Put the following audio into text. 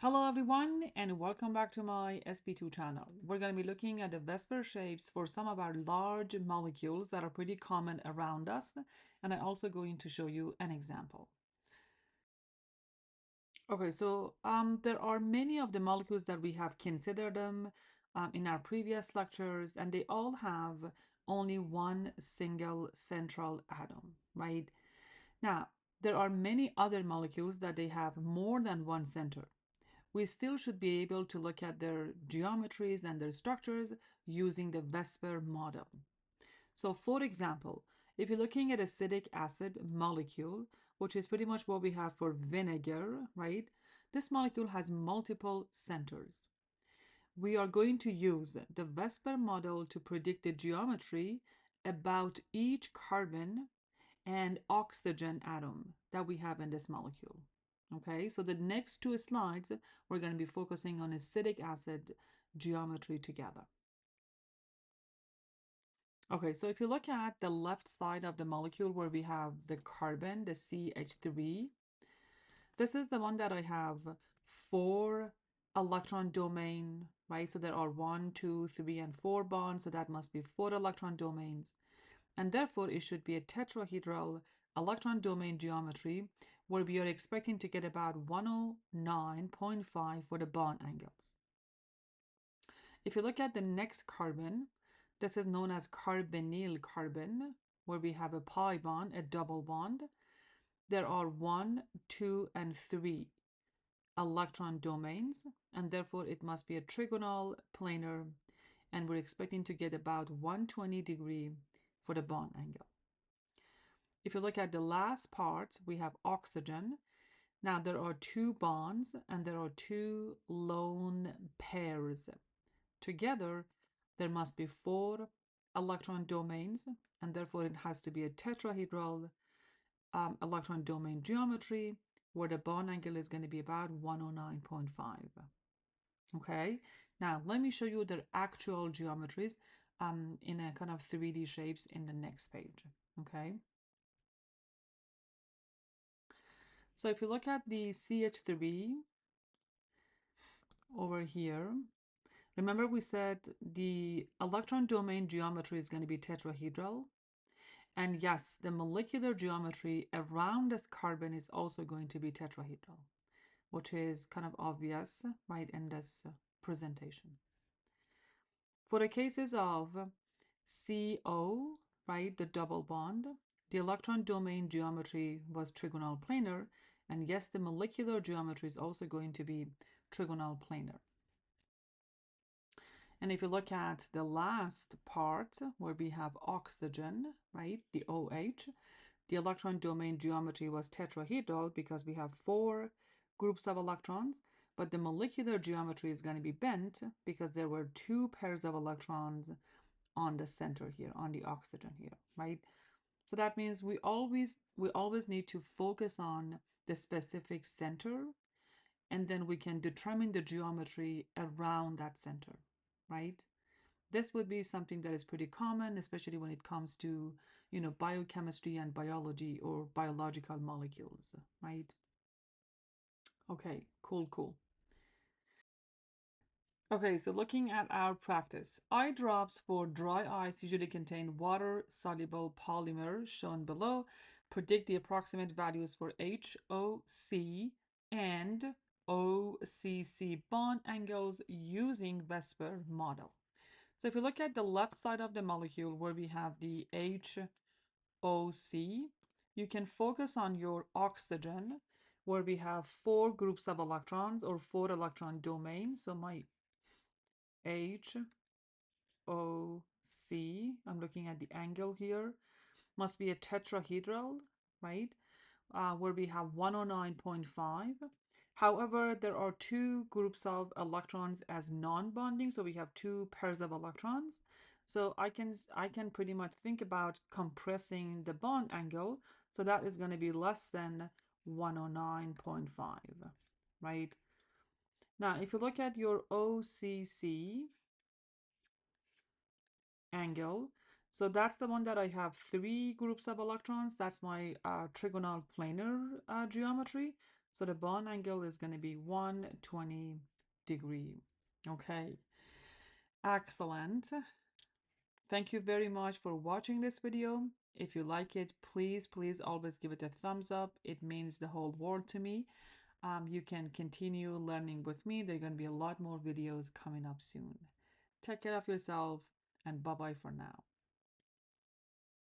Hello everyone and welcome back to my SP2 channel. We're going to be looking at the VSEPR shapes for some of our large molecules that are pretty common around us, and I'm also going to show you an example. Okay, so there are many of the molecules that we have considered them in our previous lectures, and they all have only one single central atom, right? Now, there are many other molecules that they have more than one center. We still should be able to look at their geometries and their structures using the VSEPR model. So for example, if you're looking at acidic acid molecule, which is pretty much what we have for vinegar, right? This molecule has multiple centers. We are going to use the VSEPR model to predict the geometry about each carbon and oxygen atom that we have in this molecule. Okay, so the next two slides, we're going to be focusing on acidic acid geometry together. Okay, so if you look at the left side of the molecule where we have the carbon, the CH3, this is the one that I have 4 electron domain, right? So there are 1, 2, 3, and 4 bonds, so that must be 4 electron domains. And therefore, it should be a tetrahedral electron domain geometry where we are expecting to get about 109.5 for the bond angles. If you look at the next carbon, this is known as carbonyl carbon, where we have a pi bond, a double bond. There are 1, 2, and 3 electron domains, and therefore it must be a trigonal planar, and we're expecting to get about 120 for the bond angle. If you look at the last part, we have oxygen. Now there are 2 bonds and there are 2 lone pairs. Together, there must be 4 electron domains, and therefore it has to be a tetrahedral electron domain geometry where the bond angle is going to be about 109.5. Okay, now let me show you the actual geometries in a kind of 3D shapes in the next page. Okay. So if you look at the CH3 over here, remember we said the electron domain geometry is going to be tetrahedral. And yes, the molecular geometry around this carbon is also going to be tetrahedral, which is kind of obvious, right, in this presentation. For the cases of CO, right, the double bond, the electron domain geometry was trigonal planar, and yes, the molecular geometry is also going to be trigonal planar. And if you look at the last part where we have oxygen, right, the OH, the electron domain geometry was tetrahedral because we have 4 groups of electrons, but the molecular geometry is going to be bent because there were 2 pairs of electrons on the center here, on the oxygen here, right? So that means we always need to focus on the specific center, and then we can determine the geometry around that center, right? This would be something that is pretty common, especially when it comes to, biochemistry and biology or biological molecules, right? Okay, cool. Okay, so looking at our practice, eye drops for dry eyes usually contain water-soluble polymer shown below. Predict the approximate values for HOC and OCC bond angles using VSEPR model. So if you look at the left side of the molecule where we have the HOC, you can focus on your oxygen where we have 4 groups of electrons or 4 electron domains. So my HOC, I'm looking at the angle here, must be a tetrahedral, right? Where we have 109.5. However, there are 2 groups of electrons as non-bonding, so we have 2 pairs of electrons. So I can pretty much think about compressing the bond angle, so that is going to be less than 109.5, right? Now, if you look at your OCC angle, so that's the one that I have 3 groups of electrons. That's my trigonal planar geometry. So the bond angle is going to be 120 degree. Okay, excellent. Thank you very much for watching this video. If you like it, please always give it a thumbs up. It means the whole world to me. You can continue learning with me. There are going to be a lot more videos coming up soon. Take care of yourself and bye bye for now.